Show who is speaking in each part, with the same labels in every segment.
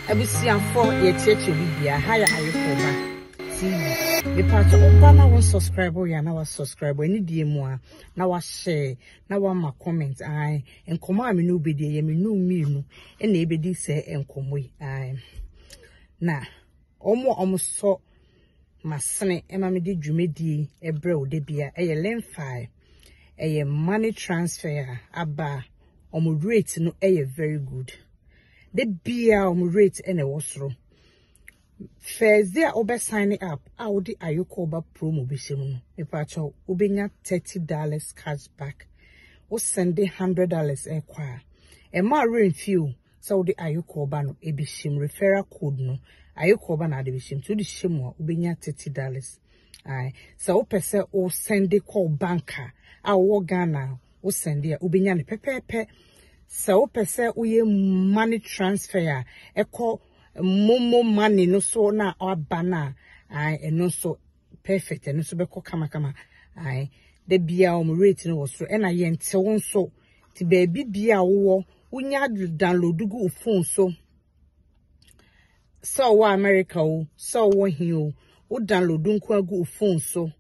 Speaker 1: Abusianfo ye cheche bibia haya ayekoba TV me patch Obama won subscribe ya na wa subscribe any die mu a na wa share na wa ma comment ai enkomo a me no bedi ye me no mienu e na ebedi se enkomo yi ai na omo so masene ema me di dwumedi ebre o de bia eye lemfi eye money transfer aba omo rate no eye very good. The bia rate ene wosro first day obe sign up audi ayokoba promo bishemu me pacho obenya $30 cash back o send $100 ekwa e ma review so the ayokoba no ebishim referral code no ayokoba na de bishim to the shemu obenya $30 ai so o pese o send the call banker a wo Ghana o send ya obenya ne pepepe. So pese uye money transfer eko momo money no so na abana ai no so perfect no so beko kama ai de bia o rate no so e na ye nte won so ti baby bia wo unya download go phone so wa America o so wo hi o download nko agu phone so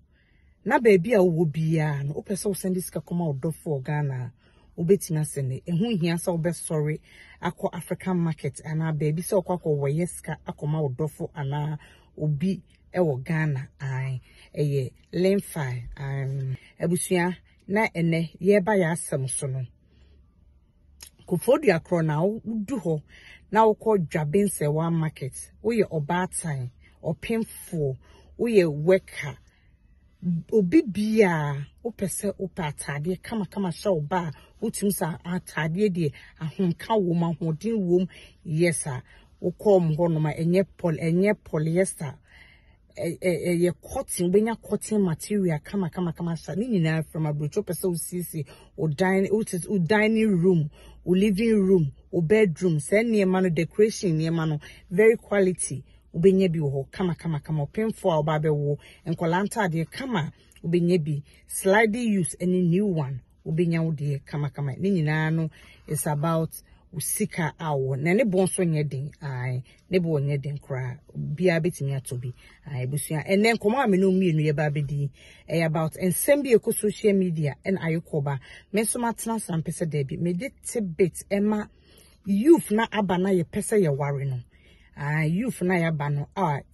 Speaker 1: na baby a wo bia no pese o send this ka koma odo for Ghana obetina sene ehu hia sa obe sorry akọ African market ana baby se okwa weyeska akoma odofo ana obi ewo Ghana ai eye lemfi ebusua na ene ye ba ya asem so no kofodu akro na udu ho na ukọ dwabense wa market uye obatan opemfo uye worker obi bia opese opatade kama show ba utimsa atade de ahonka wo ma hodin wom yesa ukom ho no ma enye polyester ye cotton benya cotton material kama sha ni nyina from abrocho pese usisi o dining room o living room o bedroom say niema no decoration niema no very quality ubenye bi ho kama opemfo a oba be wo enkolanta de kama ubenye bi sliding use any new one ubenya wo de kama ni nyina no is about usika awo na ne bonso nyeden ai ne bo nyeden kra bia betimi atobi ai busua enen komo ameno mienu ye ba bedi about ensem bi eko social media en ayokoba menso matena sampese de bi me de tibet ema youth na abana ye pese ye ware no youth na ya bano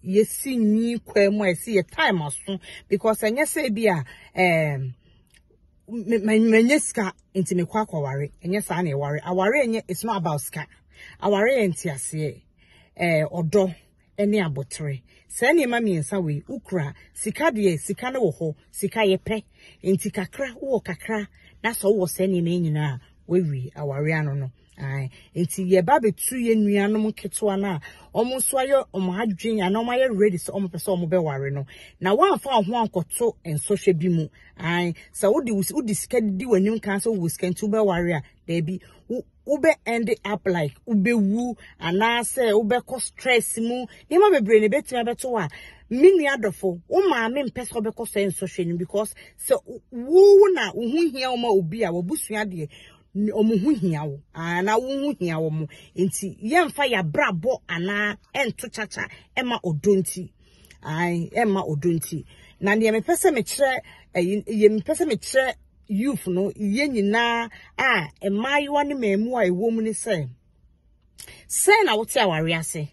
Speaker 1: yesi nyi kwemu esi ye time aso because enye se bia menye ska intime kwa ware enye sa na ware aware enye it's not about ska aware entiase odo ene abotre se na ma miensa we ukura sika de sika na wo ho sika ye pe enti kakra wo kakra na so wo se ni na nyina we aware ano no ai enti ye ba betu ye nuanom ketewa na omo so ayo omo adwen ana omo aye ready so omo pese omo be ware no na wan fa ho ankoto enso hwe bi mu ai so udi sika di wanim kan so wo sika ntu be ware a there be ube end up like ube wu ana se ube ko stress mu ni ma bebre ne betima beto a mini adofo wo ma me mpese obeko so enso hwe ni because so wo na wo hu hia oma obi a wo busua de omuhu hiawo ana wuhu hiawo mu enti yemfa ya brabo ana ento chacha ema odonti ai ema odonti na ne mepese me kire ye mepese me kire youth no ye nyina emaiwa ne mamu a ewom ni se na wote aware ase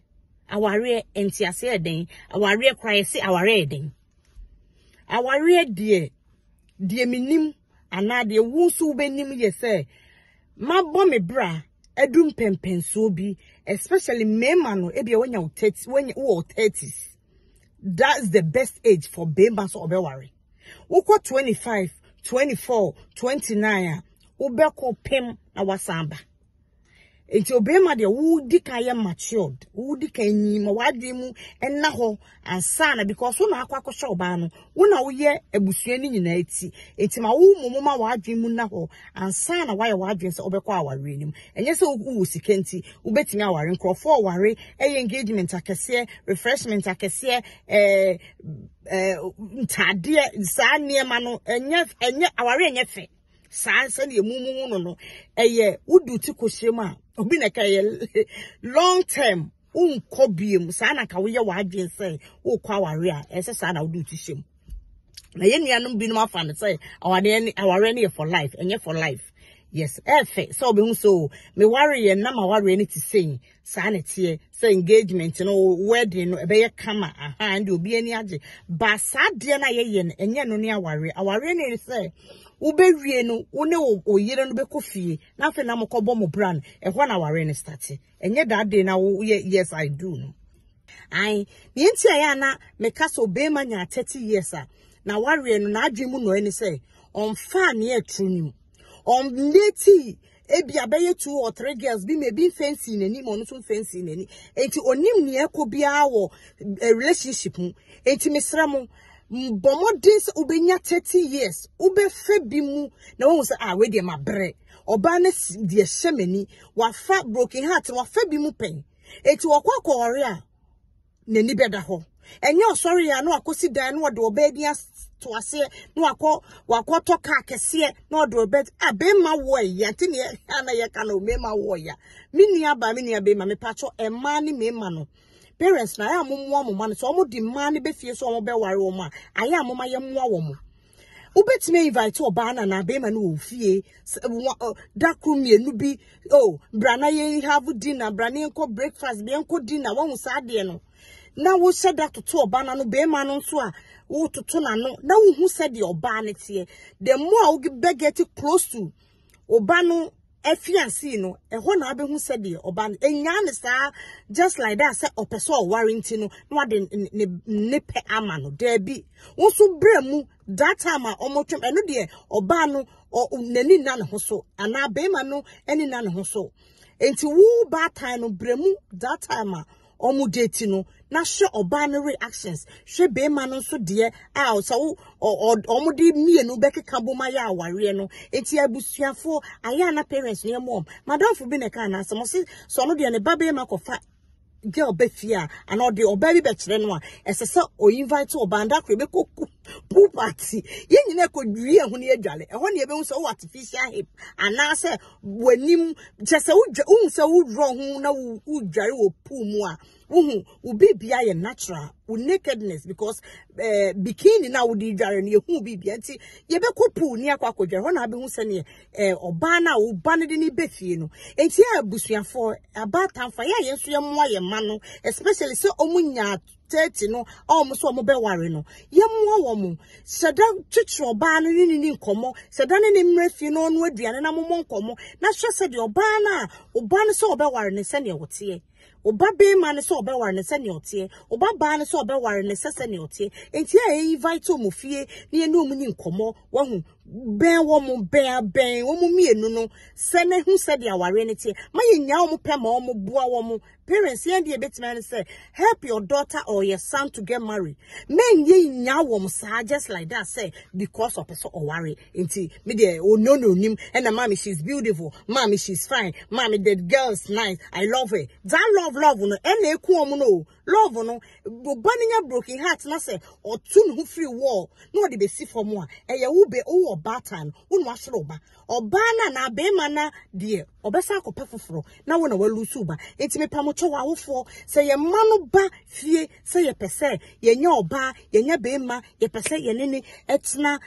Speaker 1: aware enti ase eden aware kwaye se aware eden aware de minim ana de wunsu benim ye se ma me bra edum pempenso bi especially mema no ebia wanya 30 when you 30s that's the best age for bemba so obeware woko 25 24 29 ubeko pem na wasamba enti obema de wudi kan ye matured wudi kan nyima wademu enna ho ansana because wo na akwa sha oba no wo na wo ye abusua ni nyina eti enti ma wo mumuma wademu na ho ansana wa ye wadwen se obekọ aware nim enye se wo sikenti ubetimi aware nkrofo aware engagement akese refreshment akese ntade sa niema no enye aware enye fe sa se ne mumu no eye wudu ti kohyem a obi na kai long term unkobium sana ka woye wadwen say wo kwa ware a ese sana wo do tishem na ye nuanom bi no afa ne say aware ne for life enye for life yes efe so be hu so me worry ye na ma worry ni ti say sana tie say engagement no wedding no ebe ye kama aha ndi obi ani age ba sade na ye no enye no ne aware ne say ubewie no one oyire no bekofie na fe na mokobo mo brand ehwa na ware ne start enye that day na yes I do no ai ni enti aya na meka so be ma nya 30 years na ware no na adwemu no ani say on fa ne atrunim on leti ebi abeye 2 or 3 girls be maybe fancy nani mo no so fancy nani enti onim ne ekobia wo relationship enti mesra mo Bomodins ubenya 30 years ube febimu na won say we dey mabre oba na de hyemani wafa broken heart wafa bimu pen eti wakwa ore a nani beda ho enye osori ya na wakosi dan na de oba dia to ase na wakọ toka kese na de oba abema wo ya tini ana ye kana o mema wo ya mini aba mini abe ma me pacho ema ni mema no parents na ya amumwa mama so omo di man be fie so omo be ware o ma aya amuma ye mwa wo mo ubetime invite oba na be ma no fie dakru mienu bi brana ye have dinner brana enko breakfast bi enko dinner wo hu sa de no na wo se that to oba na no be ma no so a wo toto na no na wo hu se de oba na tie the more wo be get close to oba no efiansi no ehọ na abehu se de oba enya ne sa just like that say opeso warranty no na wade ne pe ama no there bi wo so bremu that time omotwem eno de oba no nani na ne ho so ana be ma no eni na ne ho so enti wo ba time no bremu that time omu date no na hwe oba no reactions hwe be ma no so de so omu de mienu bekeka boma ya aware no enti abusuafo aya na parents ne mom madam fo bi ne ka na so so no de ne babe ma kofa girl be fia and all the oba bi be kire no a esese o invite oba nda kre be koku pool party ye nyina ko dwie ho ne adwale ehọ ne be hu so artificial hip ana se wanim jese wo se wo wrong ho na wo dware wo pool mu a wo bibia ye natural wo nakedness because bikini na wo di dware ne hu bibia nti ye be ko pool ne akwa kodware ho na be hu se ne oba na wo ba ne de ne be fie no enti abusuafo abatamfa ye yenso ye mo ye ma no especially se omunya 30 no so omo be ware no ye mo wo mo seda twetwe oba no ni nkomo seda ne mrefi no no aduane na mo nkomo na hwe se de oba na oba no so obe ware ne se ne wote oba be ma ne so obe ware ne se ne wote oba ba ne so obe ware ne se ne wote enti e invite omo fie ne enu omo ni nkomo wo hu ben wo mo ben wo mo mienu no se ne hu se de aware ne tie ma ye nya omo pe ma omo bua wo mo parents ye dey betima say help your daughter or your son to get married men ye nya wo mo sa just like that say because of person or worry enti me dey no nim and mommy she's beautiful mommy she's fine mommy that girl's nice I love her that love no and e ku omo no love no baninya broken heart na say or tune who free wall no dey be see for mo e ye wo be wo batan wo no asoro ba oba na be mana de obesa akopɛ foforo na wo na walusu ba enti me pamocho wa wofo se ye manu ba fie se ye pese ye nya oba ye nya be ma ye pese ye nene etna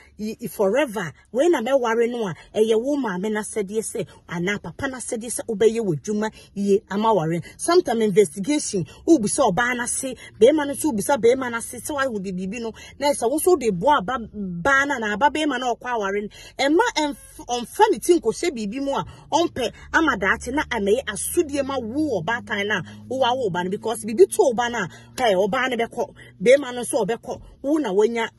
Speaker 1: forever we na me ware no a eye wo ma me na sede se ana papa na sede se obeye wodwuma ye ama ware sometime investigation u bi se oba na se be ma no so bi se be ma na se wa wo de bibi no na se wo so de bo aba ba na aba be ma na okwa ware emma on funny thing ko se bibi mu a onpe amadate na ameye asudie ma wo oba tan na wo wa wo oba no because bibi to oba na kai oba ne beko be ma no so obeko wo na wanya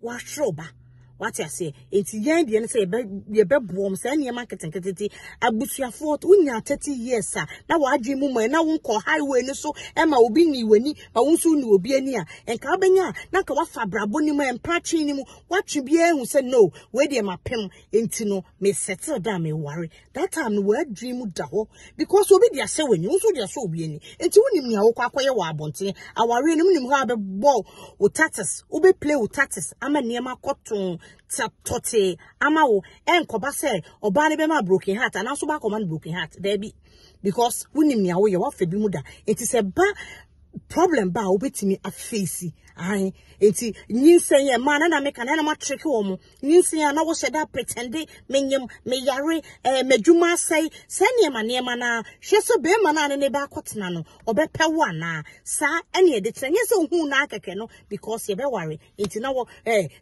Speaker 1: wa hroba what you say enti yen de ne say ye be boom say ne ma ketenketete abusuafo unya 30 years na wa adwe mu na wo nko highway ne so e ma obi ni wani ma wo so ni obi ani a enka benya na ka wa fa brabo ni mu empatry ni mu watwe bi ehu say no we de ma pem enti no me settle down me worry that time no wa dream da ho because obi de ase wani wo so de ase obi ani enti wonim ni awokọ akoye wa abonte aware ni munim ha be ball wo tatis wo be play wo tatis ama niema koton tote ama wo enkoba say oba ne be ma broken heart and also ba command broken heart there be because wunim nia wo ye wa fa bi mu da it is a ba problem ba obetimi afesi ai enti nyinsen ye man na make na ma trick wo mo nyinsen na wo sheda pretend menyem me yare medwuma sai sane ma na hweso be ma na ne ba akotena no obepe wo ana sa ene de trenye se hu na akeke no because ye be worry enti na wo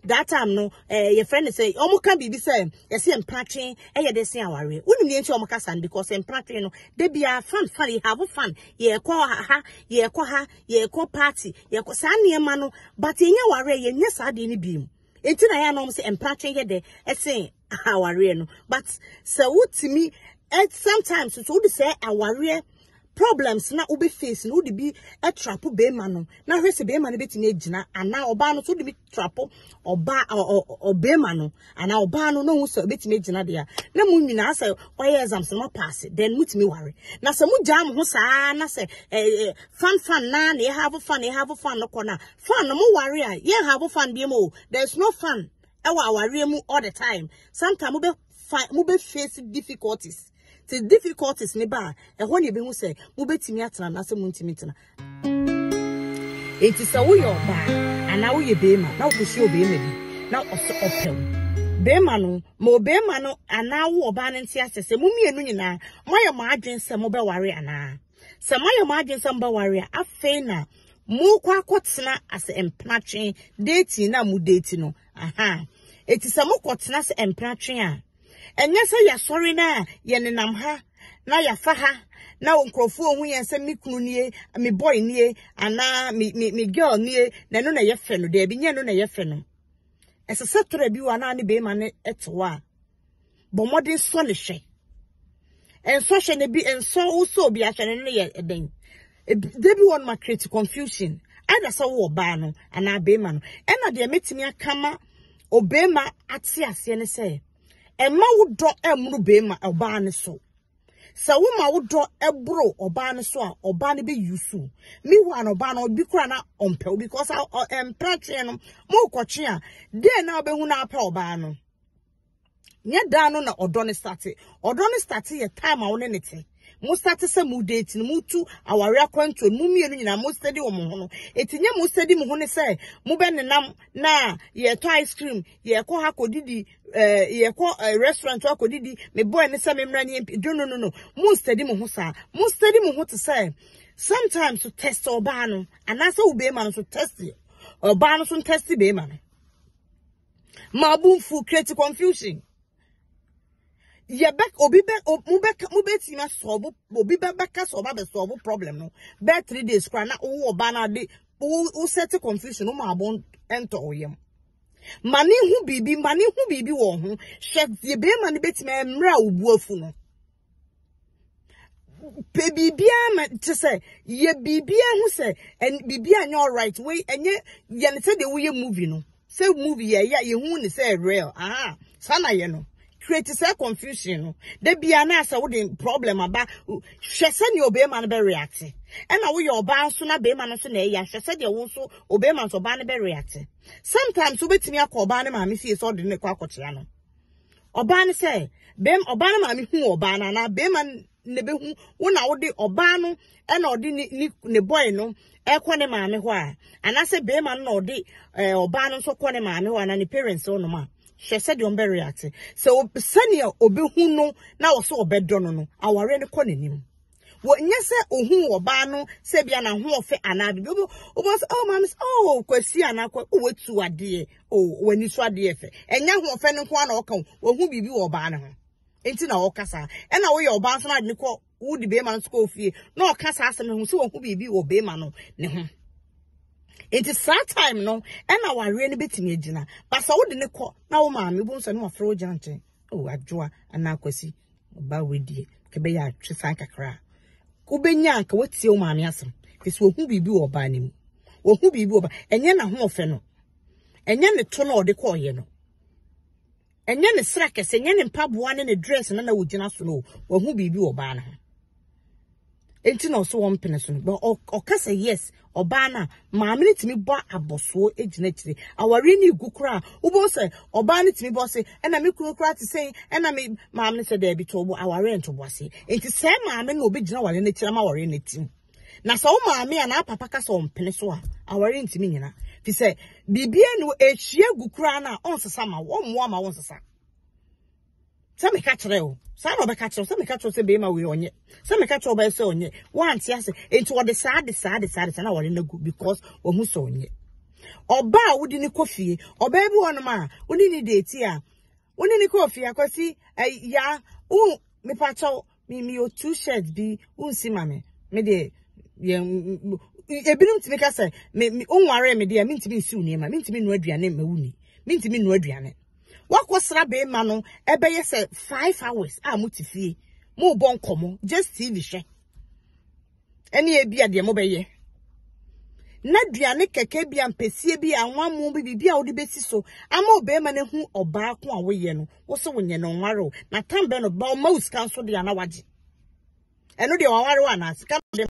Speaker 1: that time no your friend say omo ka bibi say ye se empatwe ye de se aware unim ne enti omo ka san because empatwe no de bia fun you have fun ye ko ha ye ko party ye ko sane ma no but enya ware ye nya sa de ni biem enti na ya no say empatwe ye de say aware no but so utimi sometimes so would say aware problems na obe face no would be a trap be man no na hwese be man betimi agina ana oba no so de be trap oba obe man no ana oba no no so betimi agina de na mu nyina say oye exams no pass then mutimi worry na say mu jam ho saa na say fun na na have fun no kona fun no mu worry a ye have fun be mo there's no fun ewa worry mu all the time sometimes mu be face difficulties. The difficulties ne ba ehwo ne be hu say mu betimi atena na se mu ntimi tena enti sa wo yo ba ana wo ye be ma na wo kusi obe ma bi na oso opem be ma no mo be ma no ana wo oba ne nti asese mu mienu nyina moye ma adwen se mo be ware ana se moye ma adwen se mo be ware afei na mu kwa kotena ase empatwe date na mu date no aha enti se mo kotena se empatwe a enye se ya sorry na ye nenam ha na ya fa ha na onkrofo ohun ye se mi kunu nie mi boy nie ana mi girl nie na no na ye fe no de bi nye no na ye fe no ese setre bi wa na ne be ma ne etwa bo modern so ne hwe enso hwe ne bi enso so bi a hwe ne ye eden de bi won ma create confusion ada so wo ba no ana be ma no ena de metimi akama obema ate ase ne se Emma would draw emru bema obane so. Sa woma would draw ebro obane so obane be yusu. Me wan obano be crana ompel because I am pratium mo kochia. De na be huna pe obano. Nya dano na odone start. Odone start ye time a wonenete. Mo start se mu date ni mu tu aware kwanto mu mienu nyina mo study wo mo hono etinye mo study mo hono se mo be nenam na ye to ice cream ye ko ha kodidi ye ko restaurant wa kodidi me boy ne se me mra ni no mo study mo ho sa mo study mo ho to say sometimes to test oba no anase wo be ma no to test oba no so test be ma no ma bu fu create confusion ye back obi be mu beti ma solve obi be beka solve be solve problem no be 3 days kra na wo oba na de wo set confusion no ma bon enter oyem mani hu bibi wo ho hwe ye be ma ne beti ma mra obu afu no pe bibia ma to say ye bibia hu say and bibia anya all right we enye ye ne say de wo ye movie no say movie ye hu ne say real sana ye no create say confusion. They be an answer with the problem about she said your obey man be reacting. And now we your bounce na be man so na ya she said you also obey man so ban be reacting. Sometimes we betimi akoba na mama fie so de ne kwa kotia no. Oba ne say be oba na mama hu oba na be man ne be hu wo na wo de oba no e na ode ne boy no e ko ne mama ho a. Ana say be man na ode oba no so ko ne mama ho na ne parents no ma. She said you be reacting. So senior obi hu no na wo so obedo no aware ne ko nanim. Wo nye se ohun oba no se bia na ho ofe ana bi obo say oh mama oh kwasi ana kwa wetu ade wani so ade efe. Enya ho ofe ne ko ana oka wo hu bibi wo oba ne ho. Enti na wo kasa. E na wo ye oba so na de ko wo di be man so ko fie. Na o kasa asem ho se wo hu bibi wo be man no ne ho. It is that time no and our really betting agina but so wouldn't call now mammy bones and more fro janting oh adjoa and now kwasi ba wedi kebeya trisanka cra kubenyanka what's your mammy asem this will who be or banim or who be over and yen a home feno and yen the tono or the call yeno and yen the slackers and yen in pub one in a dress and another would just know or who be or ban enti no so one peneso but oka say yes oba na maame ne timi bo aboso ejina chire aware ni gukura ubo say oba ne timi bo say na me kura ti say na me maame ne say there bi to obo aware nto bo say enti say maame na obi gina wale ne chira ma ware ne tim na so maame ana papa ka so peneso a aware ntimi nyina fi say bibia no ehie gukura na onsesa ma wo mo ma wonsesa Some catch reo. Some of the catch, some catch us a beam away on it. Some catch over so on it. One yes, into what the sad, and I were in the good because or who's on it. Or bow wouldn't coffee, or baby one ma, wouldn't date here. Wouldn't coffee, I could see ya, oh, me pacho, me your 2 shirts be, see mammy. Me de, yeah, a bit to make us say, me, oh, worry me dear, mean to be soon, mean to be no name, me, mean to be no Adrian. What was Rabbe Mano? Ebe say 5 hours. Mutifie. Mo bon komo. Just TV she. Any ebia de mo beye. Na duane keke bia mpesie bia wan mo bibia wo de besi so. Ama obe ma ne hu oba ko a wo ye no. Wo so wonye no nware o. Na tambe no ba o mouse kan so de ana waje. Eno de waware wa na sika de.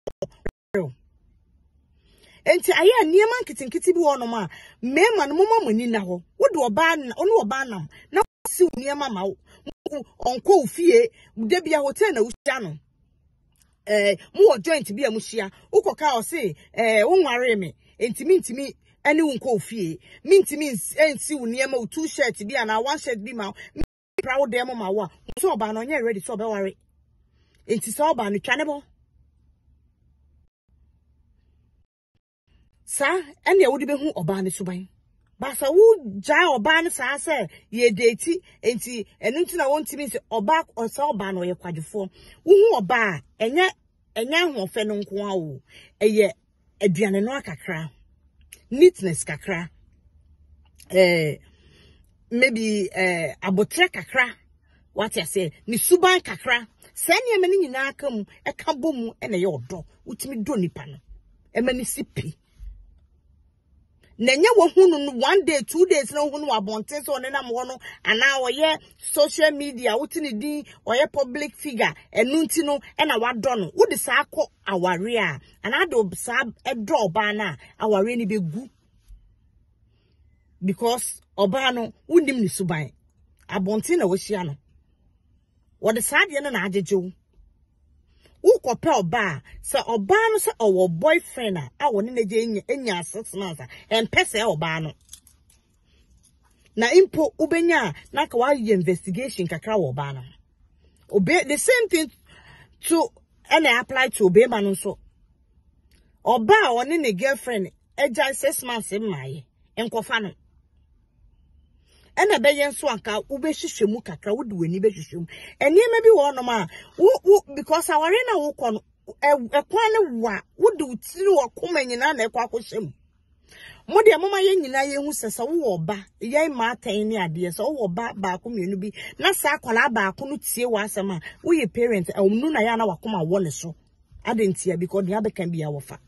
Speaker 1: Enti aya niema nkitinkiti bi wono ma mema no momo mani na ho wo de oba na onu oba nam na si niema ma wo onko ofie de bia hotel na wuhia no mu joint bia mu hia ukoka o se wo nware me enti mintimi ani unko ofie mintimi ensi wo niema 2 shirt bia na 1 shirt bi ma proud dem ma wo so oba no nye ready so be ware enti so oba no twanebo sa ene wodi be hu oba ne suban ba sa wu ja oba ne sa se ye date enti enu ntina wontimi se oba osa oba no ye kwadefo wu hu oba enya ho fe no nko a wo eye aduane no akakra neatness kakra maybe abotre kakra what I say ni suban kakra sa ne me ni nyina aka mu e ka bomu ene ye odo utimi do nipa no e mani sipi Nenya wo hunu 1 day 2 days na hunu abonte so ne na mo no ana oye social media wutini din oye public figure enu nti no e na wado no wo de sa akọ aware a ana do sa edo oba na aware ni begu because oba no wunim ni suban abonte na wo hia no wo de sa de na ajejew ukope oba se oba no se owo boyfriend a woni na je enya 6 months empese oba no na impo ubenya na ka wa investigation kakra wo oba no obe the same thing to and apply to obe ma no so oba woni ne girlfriend eja 6 months mai enkofa no ena beyen so anka ubehwehwemu kakra wodi wani behwehwemu enema bi wo no ma because aware na wo kọ no ekwan ne wa wodi utiri wo koma nyina na ekwa akohyem mo de mama ye nyina ye hu sesa wo oba ye ma atan ni ade so wo oba ba ko mienu bi na sa akola ba ko no tie wa asema wo ye parent omnu na ya na wakoma wo ne so adentia because the other can be our fa.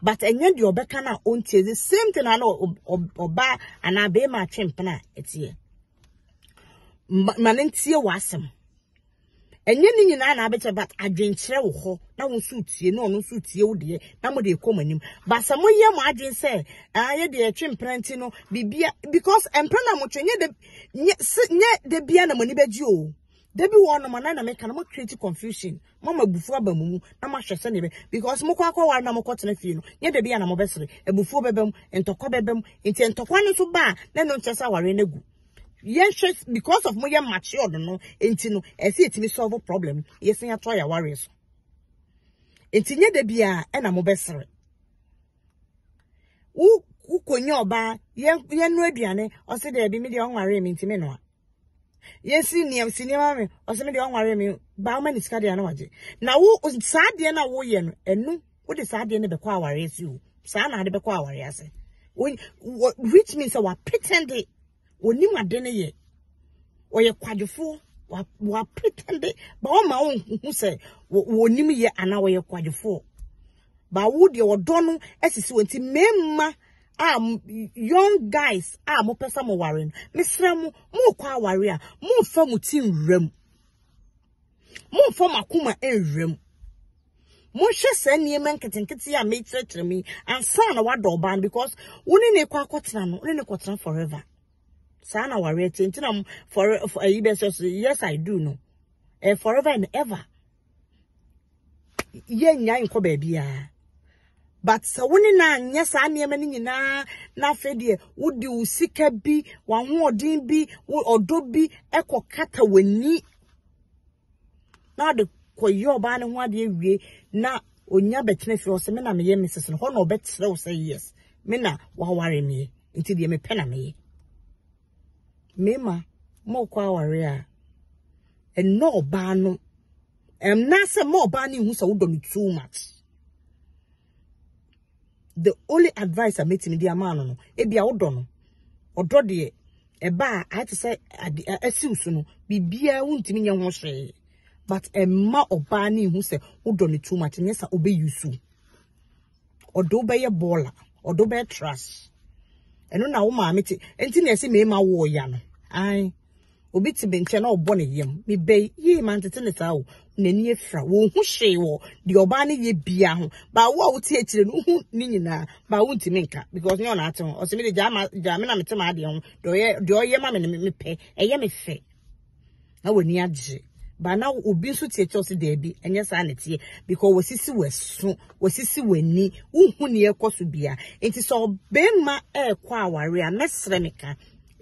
Speaker 1: But enye di obeka na ontie the same thing na oba ana be ma twempena etie manentie wasem enye ni nyina na abeche but adwenkyere wo ho na wo so tie na ono so tie wo de na mo de komanim but samo ye mo adwen se ye de twempena nti no bibia because empena mo twenye de bia na mani beji o Debi one man na make na create confusion. Mama bufu abamu na ma hwese ne be because mo kwa war na mo kotena fie no. Nye debi ya na mo besere. Ebufu bebem, entokwa bebem, enti entokwa no so ba na no nchesa ware na gu. Yen because of mo ye matured no enti no esi etimi solve problem. Yesen ya toya ware so. Enti nye debi ya na mo besere. U konye oba yen no aduane o se debi me de onware mi enti me no. Yes, senior me, or some of the unwary me, Bauman is carrying waje. Now, who was sad na wo yen, and no, what is sad in the Bequa is you? Sana the Bequa, I say. Which means our pretended, when you are dinner ye, or your quadruple, what pretended, but on my own, who say, when you ye an hour your quadruple. But would your donno as is 20 memma. Young guys mo pesa mo waren mesra mo kwa ware mo fa mo tin rem mo fa makoma enrem Moshe send ye man ketinketi ya make church me and son of what doban because wouldn't a quaquatran, only a quatran forever. Sana worry tintinum for a yes, I do know. Forever and ever. Yen yan ko baby. But so when yes, I near many na fedie would you seek a be one more din be or do be echo kata weni. Now the koyo ban what ye na onya betne fi ose me na me ye Mrs. No no bet say yes. Me na wa worry me until ye me pena me. Mema mo kwa worry a and no bano. Nasa more banning who's a would too much. The only advice I made me dear man, e be odono. Odo de e ba I to say no be bia won't me yan hwe. But a ma obani who say would too much and yes obey you so. Odo be a baller, odo be trust. And no na woman meti enti na se me ma wo ya no. Ai obi ti be nche na obone yem me be ye man tete ne sa o nani efra wo hu hwe wo de oba ne ye bia ho ba wo a wo ti akire no hu ni nyina ba wo ntimi nka because no na atem o se me de jama na mete ma de ho de oye ma me pe eye me fe na woni agye ba na obi nso ti akire o se de bi enye sa na tie because wasisi weso wasisi wani wo hu ne ekoso bia enti so be ma ekwa aware a mesre meka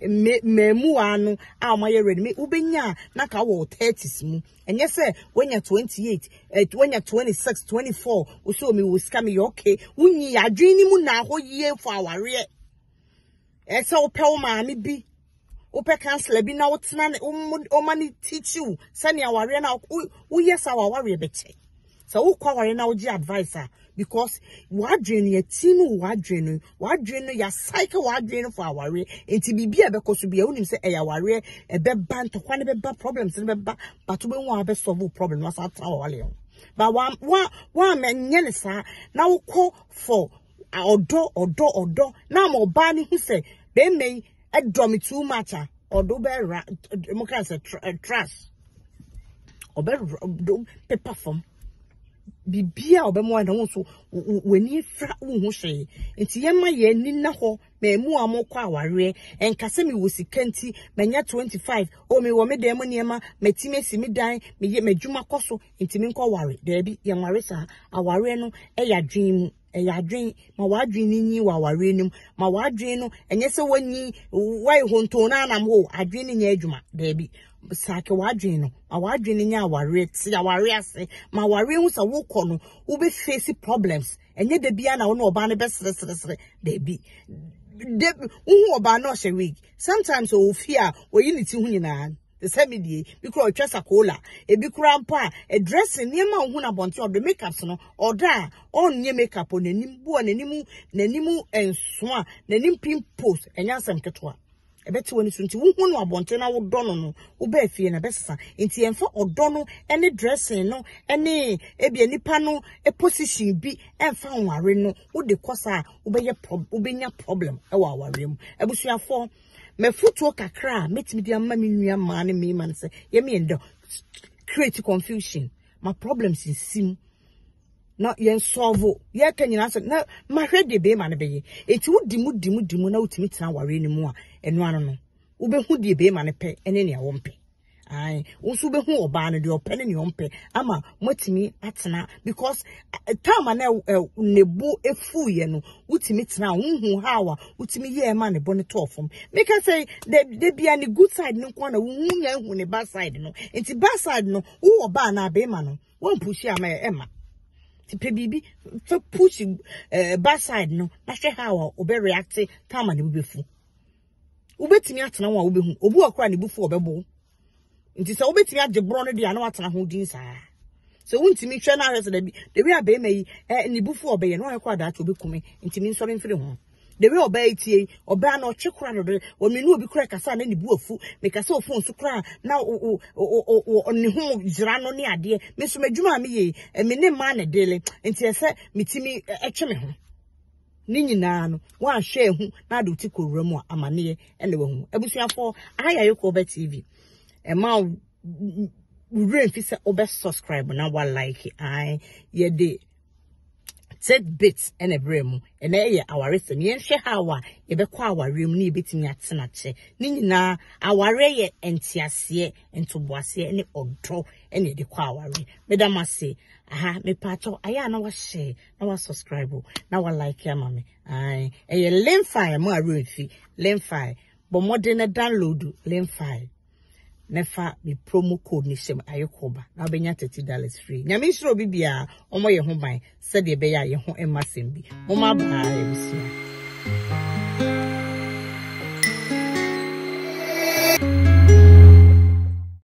Speaker 1: memu anu a ma ye ready me ubenya na ka wo 30s mu enye se when you 28 when you 26 24 so me wo scam you okay wunyi adwini mu na ho ye for aware e se wo pe wo ma me bi wo pe cancel bi na wo tena o mani teach you sani aware na wo yes aware be che so wo kwa aware na wo gi advice because wadwene ye timu wadwene ya cycle wadwene for aware enti bibia be koso bia unim se e aware e be ban to kwane be ba problems be ba but we won be solve problem was atra wale but wa menye ne sa na wo ko for odo na mo ba ni hu se be me e do me too much odo be mo kan se trash obe do paper form bibia obemo na wo so wani fra wo ho hwe enti yema ye ni na ho memu amokwa aware enkase mi wo sikanti menya 25 o me wo me dem niema metime si mi dan me ye madwuma koso enti mi nko ware da bi ye ware sa aware no e ya dwen ma wadwen ni wa aware nim ma wadwen no enye se wani wai honto na anam ho adwen ni nya adwuma da bi sake wadwen no awadwen nya aware ti aware ase ma aware hu sa wo kɔ no wo be face problems enye da bia na wo no oba ne be sere da bi de hu oba no hye week sometimes o fear o unity hu nyina the same day because twesa kola e bi kura mpa e dressing niema hu na bonte o the makeups no oda on nye makeup on nanim bu nanimu enso a nanim pimples enya sam ketwa ebeti woni sunti hu no abonte na wo dono no wo ba fie na besesa enti emfa odo no ene dressing no ene ebia nipa no e position bi emfa nware no wo de kosa wo be nya problem e wa aware mu ebusuafo me futuo kakra metimi dia ma menua ma ne me man se ye me endo create confusion my problems in sim na yen solve ye kanyina so na ma hwede be ma ne be ye enti wudi mu na wutimi tena aware ni mu a eno ano no wo be hu die be ma ne pe ene ne awompe ai wo so be hu oba no de ope ne ompe ama motimi atena because time na nebu efu ye no wutimi tena hu hawa wutimi ye ma ne bone to ofom make I say de bia ne good side no kwa na hu nya hu ne bad side no enti bad side no wo oba na be ma no won push ama ema ti pe bibi for pushing bad side no na hwe hawa obe react time na bubefu ubetimi atena wa obehu obu akra ne bufu obebo nti se obetimi agebro no dia na watena ho din saa se wuntimi hwe na hwese da bi de wi abe mai ne bufu obeye no ekwa da acho bekumi ntimi nsori mfiri ho de wi obaye tie oba na ochekura no de wonu obi kura kasa na ne bu afu me kasa ofu nso kura na ne ho jira no ne ade me so madwuma me ye me ne ma ne dele nti ese mitimi etwe me ho ni nyina no wa hwe hu na ade uti kowura mu amane ene wa hu ebusuafo aya yeko ba TV ema rain fi say obe subscribe na wa like ai ye de tidbits and a bremu and our reason yen she hawa ye be kwa our room ni betimi atena che ni nyina aware ye entiase ento boase ne odro ene de kwa aware medama say aha me pacho aya na wa share na wa subscribe na wa like ya mame ai ye lemfire mo arefi lemfire but modern download lemfire nefa me promo code ni shem ayekoba na obenya $30 free nyame shiro bibia omo ye ho ban said ye be ya ye ho emasembi mo ma ba